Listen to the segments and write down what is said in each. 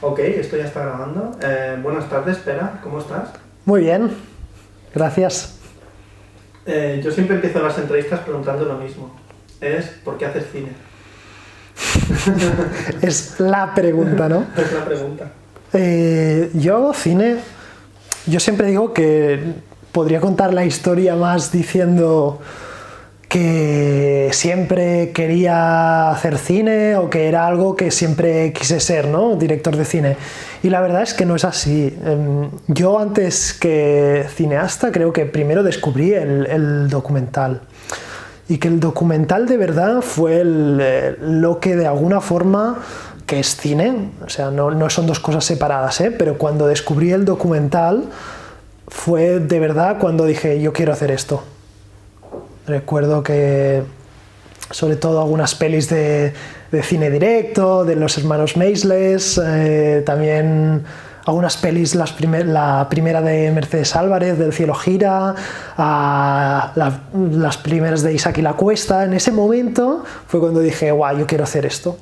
Ok, esto ya está grabando. Buenas tardes, Pera, ¿cómo estás? Muy bien, gracias. Yo siempre empiezo las entrevistas preguntando lo mismo. ¿Por qué haces cine? Es la pregunta, ¿no? Es la pregunta. Yo siempre digo que podría contar la historia más diciendo que siempre quería hacer cine o que era algo que siempre quise ser, ¿no? Director de cine. Y la verdad es que no es así. Yo antes que cineasta creo que primero descubrí el documental. Y que el documental de verdad fue lo que de alguna forma, que es cine, o sea, no son dos cosas separadas, pero cuando descubrí el documental fue de verdad cuando dije yo quiero hacer esto. Recuerdo que sobre todo algunas pelis de cine directo, de los hermanos Maysles, también algunas pelis, la primera de Mercedes Álvarez, del Cielo gira, las primeras de Isaac y la Cuesta. En ese momento fue cuando dije, guau, yo quiero hacer esto.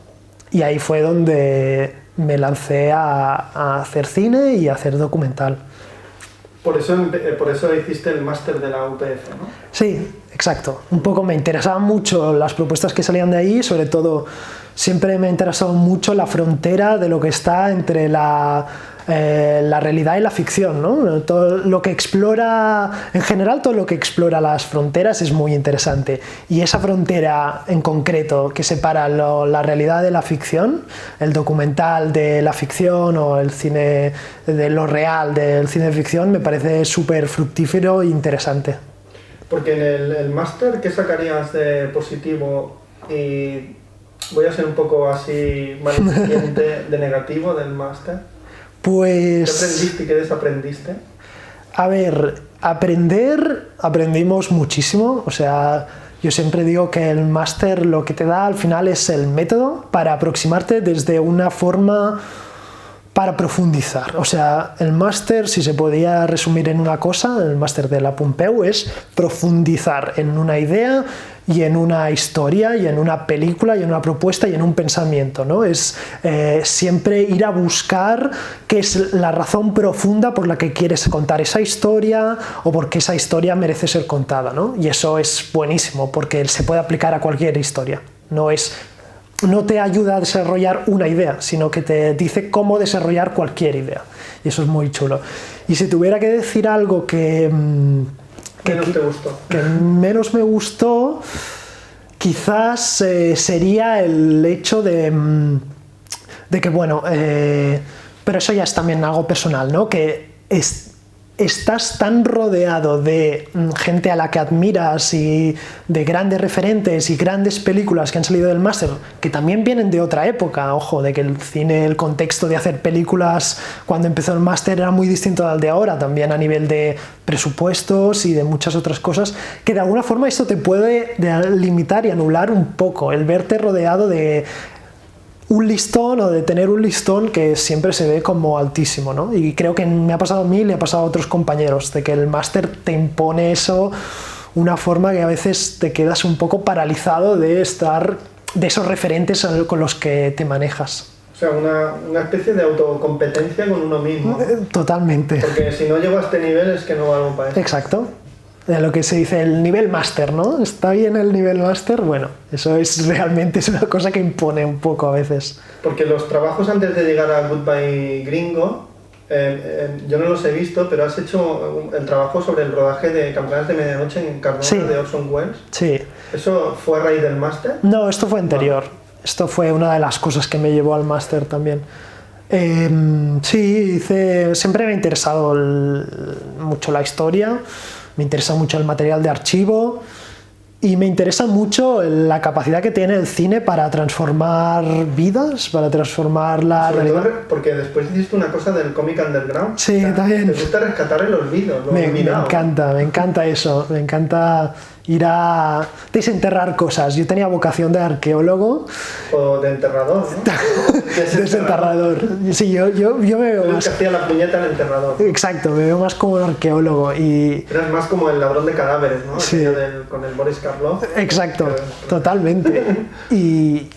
Y ahí fue donde me lancé a hacer cine y a hacer documental. Por eso hiciste el máster de la UPF, ¿no? Sí, exacto. Un poco me interesaban mucho las propuestas que salían de ahí, sobre todo siempre me ha interesado mucho la frontera de lo que está entre la realidad y la ficción, ¿no? Todo lo que explora, en general todo lo que explora las fronteras es muy interesante, y esa frontera en concreto que separa la realidad de la ficción, el documental de la ficción o el cine de lo real del cine de ficción, me parece súper fructífero e interesante. Porque en el máster, ¿qué sacarías de positivo? Y voy a ser un poco así maliciente de negativo del máster. Pues... ¿Qué aprendiste y qué desaprendiste? A ver, aprendimos muchísimo, o sea, yo siempre digo que el máster lo que te da al final es el método para aproximarte desde una forma para profundizar. O sea, el máster, si se podía resumir en una cosa, el máster de la Pompeu es profundizar en una idea y en una historia y en una película y en una propuesta y en un pensamiento, ¿no? Es siempre ir a buscar qué es la razón profunda por la que quieres contar esa historia o por qué esa historia merece ser contada, ¿no? Y eso es buenísimo porque se puede aplicar a cualquier historia. No te ayuda a desarrollar una idea, sino que te dice cómo desarrollar cualquier idea. Y eso es muy chulo. Y si tuviera que decir algo que menos te gustó, que menos me gustó, quizás sería el hecho de que, bueno, pero eso ya es también algo personal, ¿no? Que estás tan rodeado de gente a la que admiras y de grandes referentes y grandes películas que han salido del máster, que también vienen de otra época, ojo, de que el cine, el contexto de hacer películas cuando empezó el máster era muy distinto al de ahora, también a nivel de presupuestos y de muchas otras cosas, que de alguna forma esto te puede limitar y anular un poco, el verte rodeado de un listón o de tener un listón que siempre se ve como altísimo, ¿no? Y creo que me ha pasado a mí y le ha pasado a otros compañeros, de que el máster te impone eso, una forma que a veces te quedas un poco paralizado de esos referentes con los que te manejas. O sea, una especie de autocompetencia con uno mismo. Totalmente. Porque si no llego a este nivel es que no valgo para eso. Exacto. De lo que se dice el nivel máster, ¿no? ¿Está bien el nivel máster? Bueno, eso realmente es una cosa que impone un poco a veces. Porque los trabajos antes de llegar a Goodbye Gringo, yo no los he visto, pero has hecho el trabajo sobre el rodaje de Campanas de Medianoche en Cardona, sí, de Orson Welles. Sí. ¿Eso fue a raíz del máster? No, esto fue anterior. Bueno. Esto fue una de las cosas que me llevó al máster también. Sí, siempre me ha interesado mucho la historia. Me interesa mucho el material de archivo y me interesa mucho la capacidad que tiene el cine para transformar vidas, para transformar la realidad. Porque después hiciste una cosa del cómic underground. Sí, o sea, también. Te gusta rescatar el olvido. Me encanta eso. Me encanta ir a desenterrar cosas. Yo tenía vocación de arqueólogo. O de enterrador, ¿no? Desenterrador. Sí, yo me veo más... que hacía la puñeta al enterrador. Exacto, me veo más como un arqueólogo. Eras más como el ladrón de cadáveres, ¿no? Sí. Con el Boris Karloff. Exacto, totalmente. Y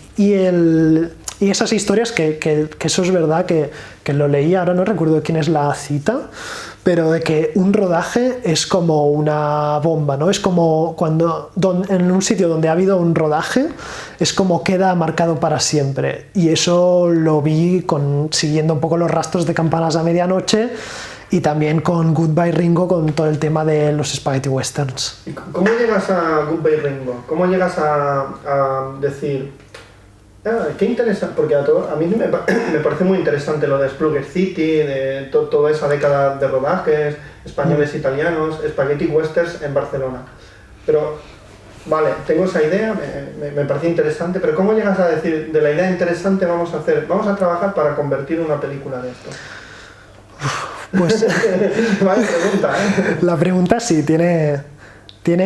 y esas historias que eso es verdad que lo leí, ahora no recuerdo quién es la cita, pero de que un rodaje es como una bomba, ¿no? Es como cuando en un sitio donde ha habido un rodaje, es como queda marcado para siempre. Y eso lo vi siguiendo un poco los rastros de Campanas a Medianoche y también con Goodbye Ringo, con todo el tema de los spaghetti westerns. ¿Y cómo llegas a Goodbye Ringo? ¿Cómo llegas a decir... qué interesante, porque a mí me parece muy interesante lo de Splugger City, de toda esa década de rodajes, españoles, italianos, spaghetti westerns en Barcelona. Pero, vale, tengo esa idea, me parece interesante, pero ¿cómo llegas a decir, de la idea interesante vamos a trabajar para convertir una película de esto? Pues vale, pregunta, ¿eh? La pregunta sí, tiene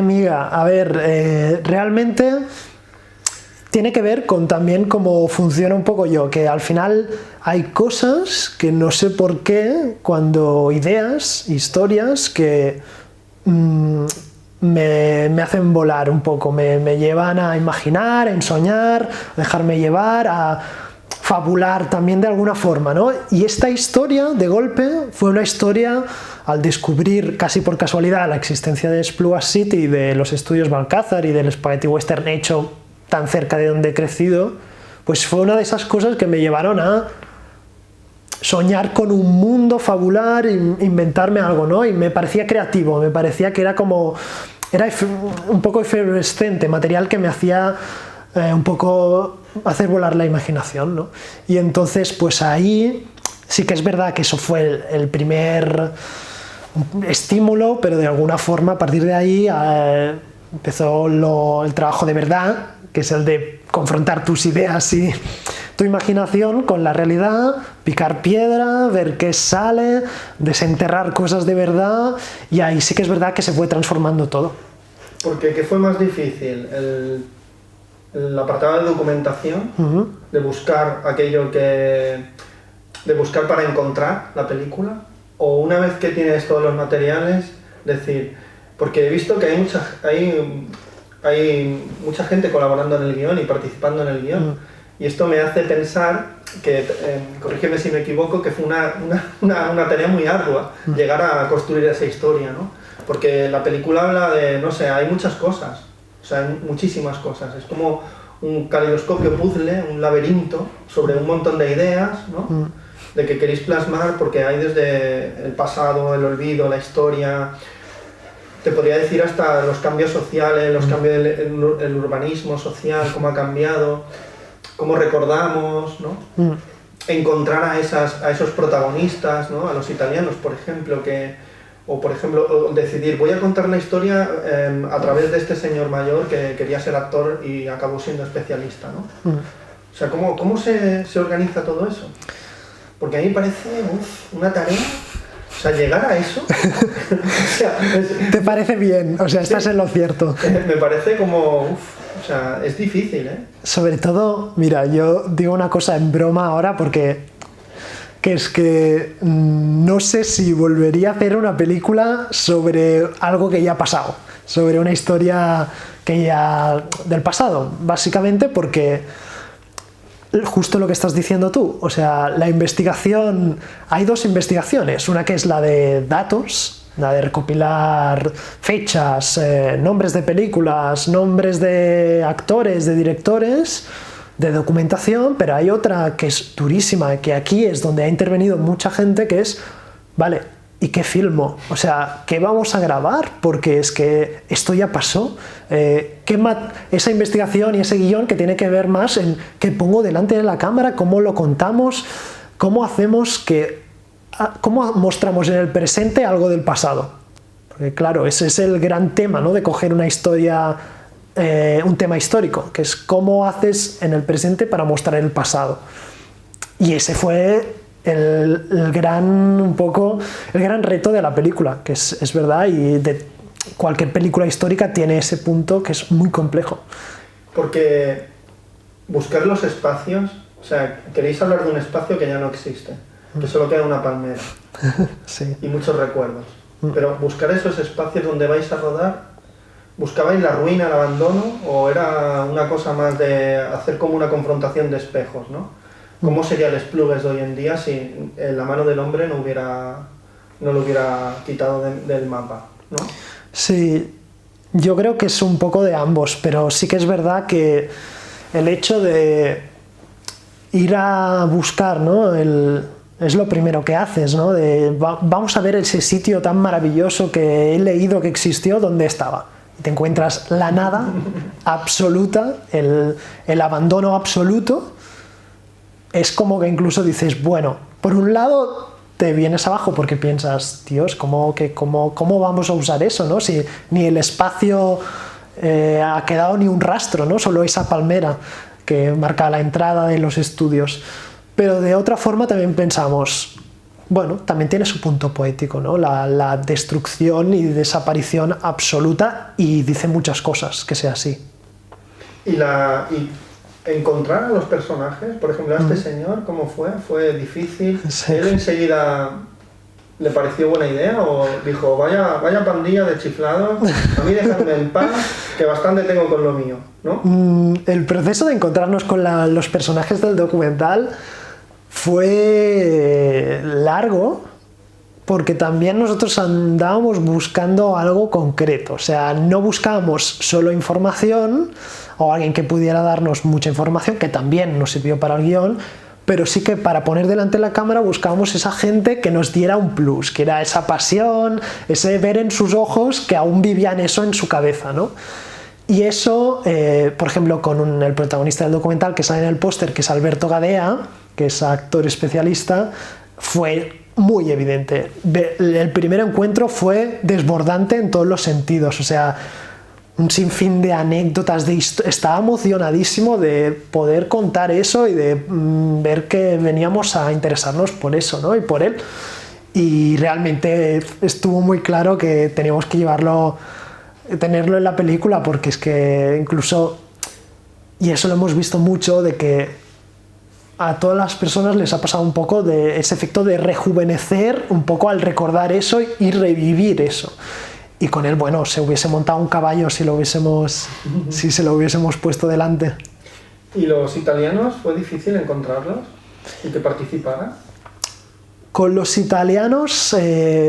miga. A ver, realmente... tiene que ver con también cómo funciona un poco yo, que al final hay cosas que no sé por qué, cuando ideas, historias que me hacen volar un poco, me llevan a imaginar, a ensoñar, a dejarme llevar, a fabular también de alguna forma, ¿no? Y esta historia, de golpe, fue una historia, al descubrir casi por casualidad la existencia de Splugger City, de los estudios Balcázar y del Spaghetti Western hecho tan cerca de donde he crecido, pues fue una de esas cosas que me llevaron a soñar con un mundo, fabular, inventarme algo, ¿no? Y me parecía creativo, me parecía que era un poco efervescente, material que me hacía un poco hacer volar la imaginación, ¿no? Y entonces, pues ahí sí que es verdad que eso fue el primer estímulo, pero de alguna forma a partir de ahí empezó el trabajo de verdad, que es el de confrontar tus ideas y tu imaginación con la realidad, picar piedra, ver qué sale, desenterrar cosas de verdad, y ahí sí que es verdad que se fue transformando todo. Porque ¿qué fue más difícil? El apartado de documentación, de buscar de buscar para encontrar la película, o una vez que tienes todos los materiales, decir, porque he visto que hay mucha gente colaborando en el guión y participando en el guión, y esto me hace pensar que, corrígeme si me equivoco, que fue una tarea muy ardua llegar a construir esa historia, ¿no? Porque la película habla de, no sé, hay muchas cosas, o sea, hay muchísimas cosas, es como un caleidoscopio puzzle, un laberinto sobre un montón de ideas, ¿no? De que queréis plasmar, porque hay desde el pasado, el olvido, la historia, te podría decir hasta los cambios sociales, los cambios del urbanismo social, cómo ha cambiado, cómo recordamos, ¿no? Encontrar a esos protagonistas, ¿no? A los italianos, por ejemplo, o decidir, voy a contar la historia a través de este señor mayor que quería ser actor y acabó siendo especialista, ¿no? O sea, ¿cómo se organiza todo eso? Porque a mí me parece una tarea. O sea, llegar a eso... o sea, ¿Te parece bien? O sea, estás en lo cierto. Me parece como... o sea, es difícil, ¿eh? Sobre todo, mira, yo digo una cosa en broma ahora porque... que es que no sé si volvería a hacer una película sobre algo que ya ha pasado, sobre una historia que ya... del pasado, básicamente porque... justo lo que estás diciendo tú, o sea, la investigación, hay dos investigaciones, una que es la de datos, la de recopilar fechas, nombres de películas, nombres de actores, de directores, de documentación, pero hay otra que es durísima, que aquí es donde ha intervenido mucha gente, que es, vale, ¿y qué filmo? O sea, ¿qué vamos a grabar? Porque es que esto ya pasó. Esa investigación y ese guión que tiene que ver más en qué pongo delante de la cámara, cómo lo contamos, cómo mostramos en el presente algo del pasado. Porque claro, ese es el gran tema, ¿no? De coger una historia, un tema histórico, que es cómo haces en el presente para mostrar el pasado. Y ese fue... el gran reto de la película, que es verdad, y de cualquier película histórica tiene ese punto que es muy complejo. Porque buscar los espacios, o sea, queréis hablar de un espacio que ya no existe, que solo queda una palmera sí. Y muchos recuerdos, pero buscar esos espacios donde vais a rodar, ¿buscabais la ruina, el abandono, o era una cosa más de hacer como una confrontación de espejos, ¿no? ¿Cómo sería el Splugues de hoy en día si la mano del hombre no lo hubiera quitado del mapa, ¿no? Sí, yo creo que es un poco de ambos, pero sí que es verdad que el hecho de ir a buscar, ¿no? Es lo primero que haces, ¿no? Vamos a ver ese sitio tan maravilloso que he leído que existió, ¿dónde estaba? Y te encuentras la nada absoluta, el abandono absoluto. Es como que incluso dices, bueno, por un lado te vienes abajo porque piensas, Dios, ¿cómo vamos a usar eso, ¿no? Si ni el espacio ha quedado ni un rastro, ¿no? Solo esa palmera que marca la entrada de los estudios. Pero de otra forma también pensamos, bueno, también tiene su punto poético, ¿no? La destrucción y desaparición absoluta, y dice muchas cosas que sea así. Y encontrar a los personajes, por ejemplo, a este señor, ¿cómo fue? ¿Fue difícil? Sí. ¿Él enseguida le pareció buena idea o dijo, vaya pandilla de chiflados, a mí dejadme en paz, que bastante tengo con lo mío, ¿no? El proceso de encontrarnos con los personajes del documental fue largo, porque también nosotros andábamos buscando algo concreto, o sea, no buscábamos solo información o alguien que pudiera darnos mucha información, que también nos sirvió para el guión, pero sí que para poner delante de la cámara buscábamos esa gente que nos diera un plus, que era esa pasión, ese ver en sus ojos que aún vivían eso en su cabeza, ¿no? Y eso, por ejemplo, con el protagonista del documental que sale en el póster, que es Alberto Gadea, que es actor especialista, fue muy evidente. El primer encuentro fue desbordante en todos los sentidos, o sea, un sinfín de anécdotas, estaba emocionadísimo de poder contar eso y de ver que veníamos a interesarnos por eso, ¿no? Y por él. Y realmente estuvo muy claro que teníamos que tenerlo en la película, porque es que incluso, y eso lo hemos visto mucho, de que a todas las personas les ha pasado un poco de ese efecto de rejuvenecer un poco al recordar eso y revivir eso. Y con él, bueno, se hubiese montado un caballo si se lo hubiésemos puesto delante. ¿Y los italianos fue difícil encontrarlos y que participaran? Con los italianos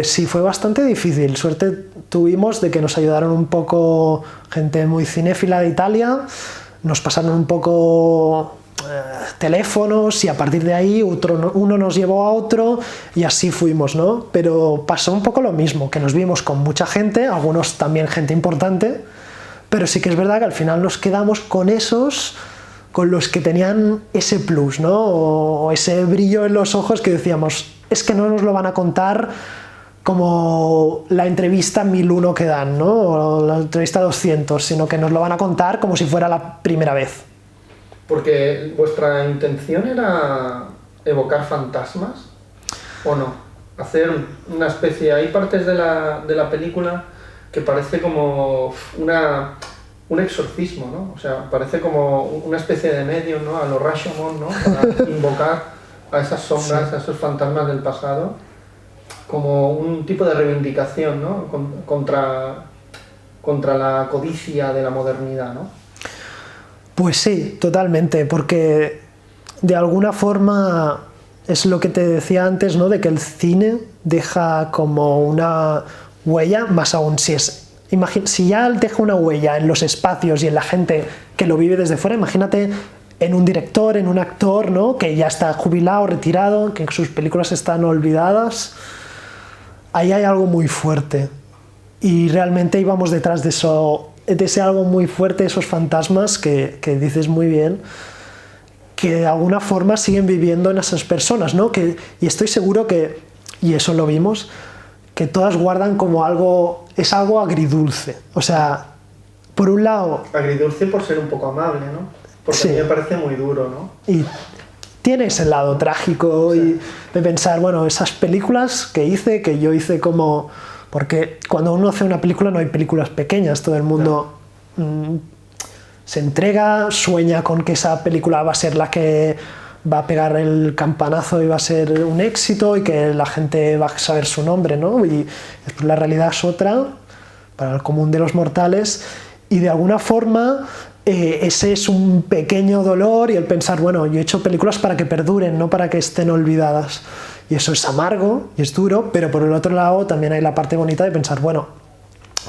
sí fue bastante difícil. Suerte tuvimos de que nos ayudaron un poco gente muy cinéfila de Italia, nos pasaron un poco teléfonos y a partir de ahí uno nos llevó a otro y así fuimos, ¿no? Pero pasó un poco lo mismo, que nos vimos con mucha gente, algunos también gente importante, pero sí que es verdad que al final nos quedamos con los que tenían ese plus, ¿no? O ese brillo en los ojos que decíamos, es que no nos lo van a contar como la entrevista 1001 que dan, ¿no? O la entrevista 200, sino que nos lo van a contar como si fuera la primera vez. Porque vuestra intención era evocar fantasmas, ¿o no? Hacer una especie... Hay partes de la película que parece como un exorcismo, ¿no? O sea, parece como una especie de medio, ¿no? A lo Rashomon, ¿no? Para invocar a esas sombras, sí, a esos fantasmas del pasado, como un tipo de reivindicación, ¿no? Contra la codicia de la modernidad, ¿no? Pues sí, totalmente, porque de alguna forma es lo que te decía antes, ¿no? De que el cine deja como una huella, más aún si ya deja una huella en los espacios y en la gente que lo vive desde fuera, imagínate en un director, en un actor, ¿no? Que ya está jubilado, retirado, que sus películas están olvidadas. Ahí hay algo muy fuerte y realmente íbamos detrás de eso, de ese algo muy fuerte, esos fantasmas que dices muy bien, que de alguna forma siguen viviendo en esas personas, ¿no? Y estoy seguro que, y eso lo vimos, que todas guardan como algo, es algo agridulce. O sea, por un lado... Agridulce por ser un poco amable, ¿no? Porque sí, a mí me parece muy duro, ¿no? Y tiene ese lado trágico, sí, y de pensar, bueno, esas películas que yo hice como... Porque cuando uno hace una película no hay películas pequeñas, todo el mundo se entrega, sueña con que esa película va a ser la que va a pegar el campanazo y va a ser un éxito y que la gente va a saber su nombre, ¿no? Y la realidad es otra. para el común de los mortales, y de alguna forma ese es un pequeño dolor, y el pensar, bueno, yo he hecho películas para que perduren, no para que estén olvidadas, y eso es amargo y es duro, pero por el otro lado también hay la parte bonita de pensar, bueno,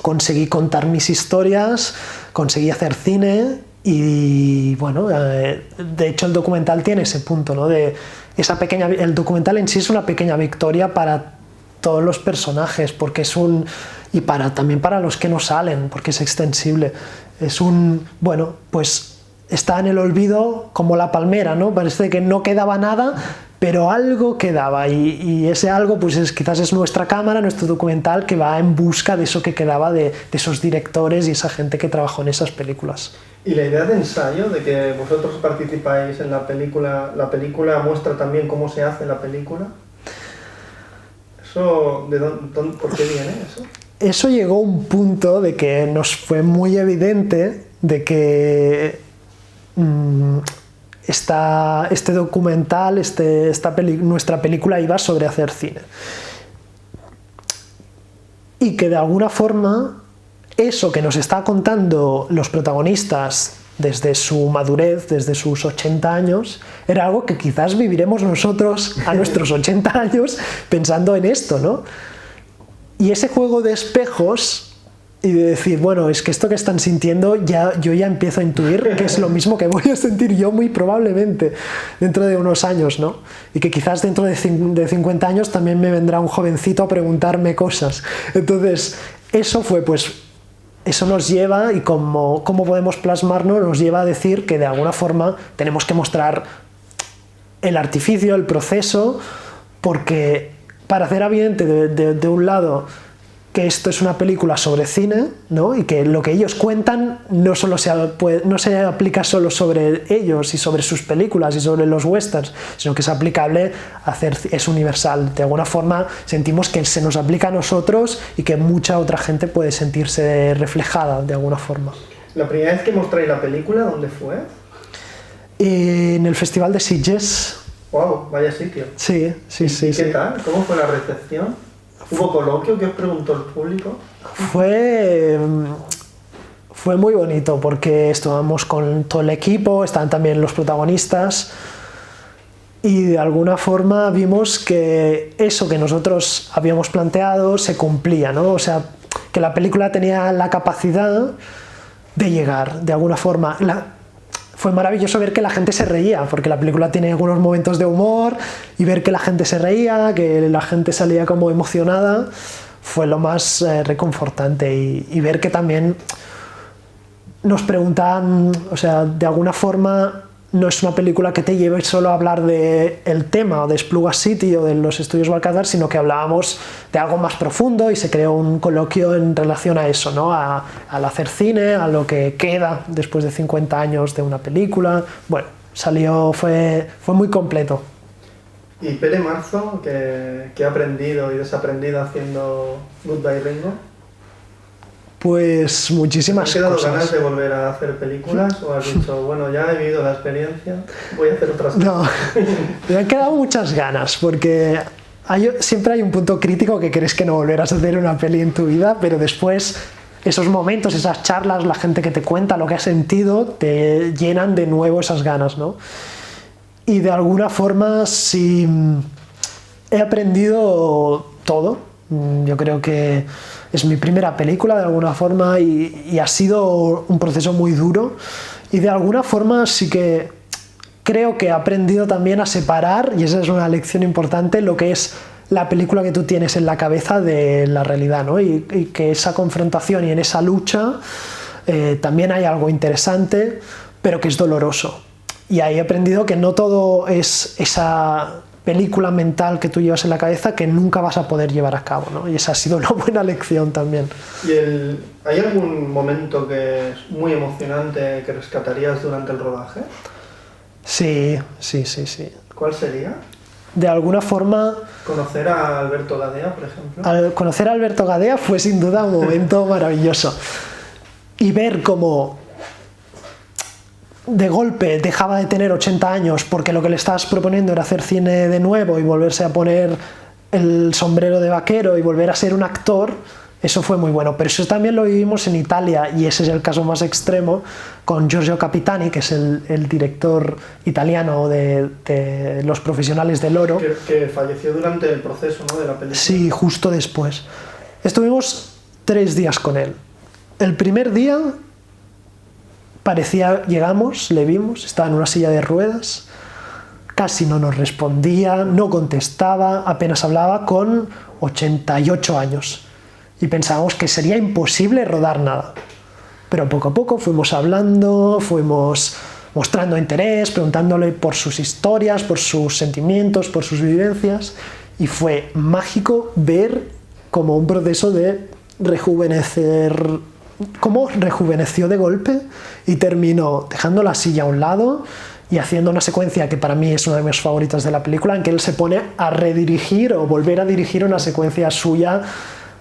conseguí contar mis historias, conseguí hacer cine, y bueno, de hecho el documental tiene ese punto, ¿no? De esa pequeña, el documental en sí es una pequeña victoria para todos los personajes, porque es un, y también para los que no salen, porque es extensible, es un, bueno, pues está en el olvido como la palmera, ¿no? Parece que no quedaba nada, pero algo quedaba, y ese algo pues quizás es nuestra cámara, nuestro documental, que va en busca de eso que quedaba de esos directores y esa gente que trabajó en esas películas. Y la idea de ensayo, de que vosotros participáis en la película muestra también cómo se hace la película, ¿eso por qué viene eso? Eso llegó a un punto de que nos fue muy evidente de que este documental, nuestra película iba sobre hacer cine. Y que de alguna forma eso que nos está contando los protagonistas desde su madurez, desde sus 80 años, era algo que quizás viviremos nosotros a nuestros 80 años pensando en esto, ¿no? Y ese juego de espejos y de decir, bueno, es que esto que están sintiendo yo ya empiezo a intuir que es lo mismo que voy a sentir yo muy probablemente dentro de unos años, ¿no? Y que quizás dentro de 50 años también me vendrá un jovencito a preguntarme cosas. Entonces, eso fue pues... Eso nos lleva, y cómo podemos plasmarnos, nos lleva a decir que de alguna forma tenemos que mostrar el artificio, el proceso, porque para hacer evidente de un lado que esto es una película sobre cine, ¿no? Y que lo que ellos cuentan no se aplica solo sobre ellos y sobre sus películas y sobre los westerns, sino que es aplicable es universal. De alguna forma sentimos que se nos aplica a nosotros y que mucha otra gente puede sentirse reflejada de alguna forma. ¿La primera vez que mostráis la película, dónde fue? En el Festival de Sitges. ¡Wow! Vaya sitio. Sí. ¿Y qué tal? ¿Cómo fue la recepción? ¿Hubo coloquio? ¿Qué os preguntó el público? Fue muy bonito porque estábamos con todo el equipo, estaban también los protagonistas, y de alguna forma vimos que eso que nosotros habíamos planteado se cumplía, ¿no? O sea, que la película tenía la capacidad de llegar de alguna forma. Fue maravilloso ver que la gente se reía, porque la película tiene algunos momentos de humor, y ver que la gente se reía, que la gente salía como emocionada, fue lo más reconfortante, y ver que también nos preguntaban, o sea, de alguna forma no es una película que te lleve solo a hablar del tema o de Espluga City o de los estudios Balcazar, sino que hablábamos de algo más profundo, y se creó un coloquio en relación a eso, ¿no? Al hacer cine, a lo que queda después de 50 años de una película. Bueno, fue muy completo. ¿Y Pere Marzo, qué ha aprendido y desaprendido haciendo Goodbye Ringo? Pues muchísimas cosas. ¿Te has quedado ganas de volver a hacer películas o has dicho, bueno, ya he vivido la experiencia, voy a hacer otras cosas? No, me han quedado muchas ganas, porque siempre hay un punto crítico que crees que no volverás a hacer una peli en tu vida, pero después esos momentos, esas charlas, la gente que te cuenta lo que ha sentido, te llenan de nuevo esas ganas, ¿no? Y de alguna forma sí he aprendido todo. Yo creo que es mi primera película de alguna forma, y ha sido un proceso muy duro, y de alguna forma sí que creo que he aprendido también a separar, y esa es una lección importante, lo que es la película que tú tienes en la cabeza de la realidad, ¿no? Y que esa confrontación y en esa lucha también hay algo interesante, pero que es doloroso. Y ahí he aprendido que no todo es esa película mental que tú llevas en la cabeza, que nunca vas a poder llevar a cabo, ¿no? Y esa ha sido una buena lección también. ¿Y hay algún momento que es muy emocionante que rescatarías durante el rodaje? Sí. ¿Cuál sería? De alguna forma... ¿Conocer a Alberto Gadea, por ejemplo? Al conocer a Alberto Gadea fue sin duda un momento maravilloso. Y ver cómo de golpe dejaba de tener 80 años porque lo que le estabas proponiendo era hacer cine de nuevo y volverse a poner el sombrero de vaquero y volver a ser un actor, Eso fue muy bueno, pero eso también lo vivimos en Italia, y ese es el caso más extremo, con Giorgio Capitani, que es el director italiano de Los Profesionales del Oro. Que falleció durante el proceso, ¿no?, de la película. Sí, justo después. Estuvimos 3 días con él. El primer día llegamos, le vimos, estaba en una silla de ruedas, casi no nos respondía, no contestaba, apenas hablaba, con 88 años. Y pensábamos que sería imposible rodar nada. Pero poco a poco fuimos hablando, fuimos mostrando interés, preguntándole por sus historias, por sus sentimientos, por sus vivencias, y fue mágico ver como un proceso de rejuvenecer, cómo rejuveneció de golpe y terminó dejando la silla a un lado y haciendo una secuencia que para mí es una de mis favoritas de la película, en que él se pone a redirigir o volver a dirigir una secuencia suya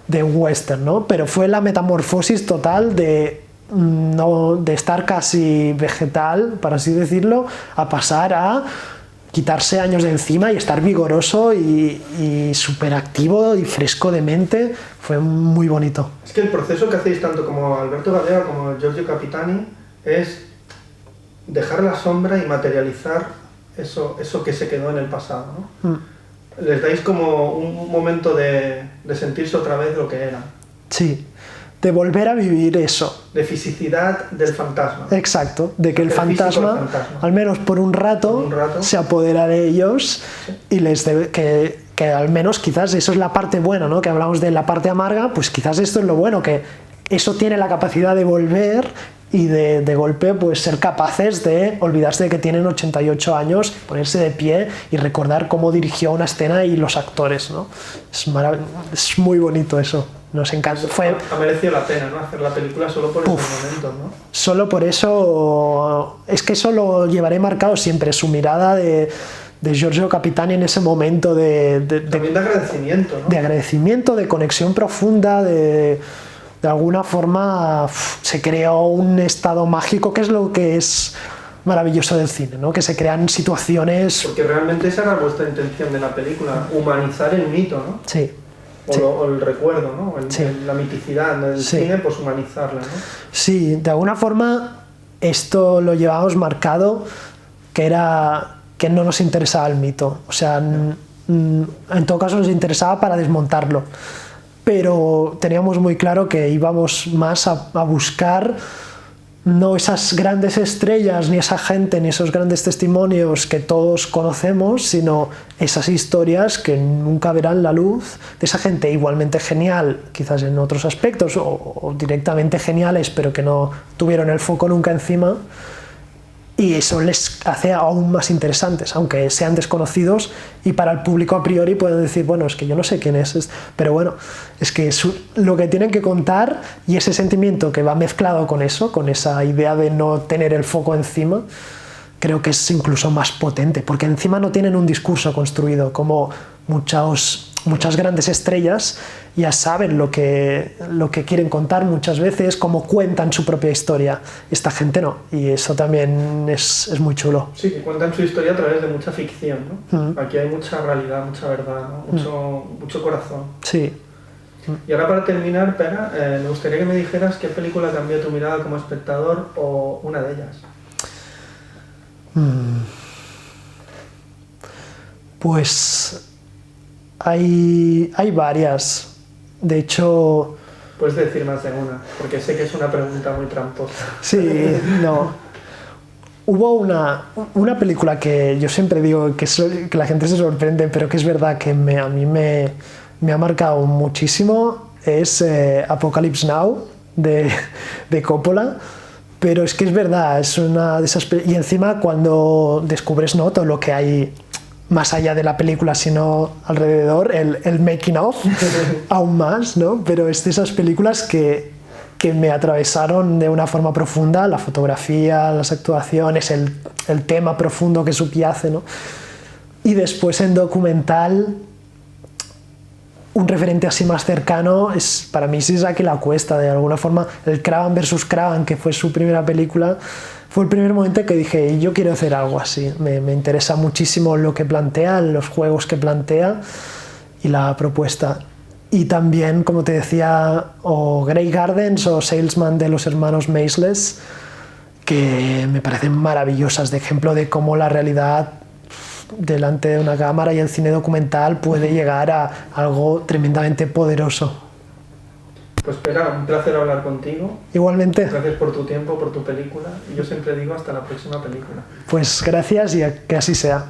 de un western, ¿no? Pero fue la metamorfosis total de estar casi vegetal, por así decirlo, a pasar a quitarse años de encima y estar vigoroso y súper activo y fresco de mente. Fue muy bonito. Es que el proceso que hacéis tanto como Alberto Gallega como Giorgio Capitani es dejar la sombra y materializar eso que se quedó en el pasado, ¿no? Les dais como un momento de sentirse otra vez lo que eran. Sí, de volver a vivir eso. De fisicidad del fantasma. Exacto, de que el fantasma, al menos por un rato, se apodera de ellos, sí. Y les que al menos quizás eso es la parte buena, ¿no? Que hablamos de la parte amarga, pues quizás esto es lo bueno, que eso tiene la capacidad de volver y de golpe pues ser capaces de olvidarse de que tienen 88 años, ponerse de pie y recordar cómo dirigió una escena y los actores, ¿no? Es muy bonito eso, nos encanta. Ha merecido la pena, ¿no?, hacer la película solo por esos momentos, ¿no? Solo por eso, es que eso lo llevaré marcado siempre, su mirada de Giorgio Capitani en ese momento también de agradecimiento, ¿no? De agradecimiento, de conexión profunda, de alguna forma se creó un estado mágico, que es lo que es maravilloso del cine, ¿no? Que se crean situaciones... Porque realmente esa era vuestra intención de la película, humanizar el mito, ¿no? Sí. O el recuerdo, ¿no? Sí. La miticidad del cine, pues humanizarla, ¿no? Sí, de alguna forma esto lo llevábamos marcado, que era que no nos interesaba el mito, o sea, en todo caso nos interesaba para desmontarlo, pero teníamos muy claro que íbamos más a buscar no esas grandes estrellas, ni esa gente, ni esos grandes testimonios que todos conocemos, sino esas historias que nunca verán la luz, de esa gente igualmente genial, quizás en otros aspectos, o directamente geniales, pero que no tuvieron el foco nunca encima, y eso les hace aún más interesantes, aunque sean desconocidos y para el público a priori pueden decir, bueno, es que yo no sé quién es, pero bueno, es que lo que tienen que contar y ese sentimiento que va mezclado con eso, con esa idea de no tener el foco encima, creo que es incluso más potente, porque encima no tienen un discurso construido, como muchas grandes estrellas ya saben lo que quieren contar muchas veces, cómo cuentan su propia historia. Esta gente no, y eso también es muy chulo. Sí, que cuentan su historia a través de mucha ficción, ¿no? Aquí hay mucha realidad, mucha verdad, ¿no? Mucho corazón. Sí. Y ahora, para terminar, Pera, me gustaría que me dijeras qué película cambió tu mirada como espectador, o una de ellas. Pues hay varias. De hecho... Puedes decir más de una, porque sé que es una pregunta muy tramposa. Sí, no. Hubo una película que yo siempre digo que la gente se sorprende, pero que es verdad que a mí me ha marcado muchísimo, es Apocalypse Now, de Coppola. Pero es que es verdad, es una de esas... Y encima cuando descubres, ¿no?, todo lo que hay más allá de la película, sino alrededor, el making of, aún más, ¿no? Pero es de esas películas que me atravesaron de una forma profunda, la fotografía, las actuaciones, el tema profundo que subyace, ¿no? Y después en documental, un referente así más cercano para mí es Isaac y la Cuesta, de alguna forma. El Craven vs. Craven, que fue su primera película, fue el primer momento que dije, yo quiero hacer algo así. Me interesa muchísimo lo que plantea, los juegos que plantea y la propuesta. Y también, como te decía, o Grey Gardens o Salesman de los hermanos Maysles, que me parecen maravillosas, de ejemplo de cómo la realidad delante de una cámara y el cine documental puede llegar a algo tremendamente poderoso. Pues espera, un placer hablar contigo. Igualmente. Gracias por tu tiempo, por tu película. Y yo siempre digo hasta la próxima película. Pues gracias y que así sea.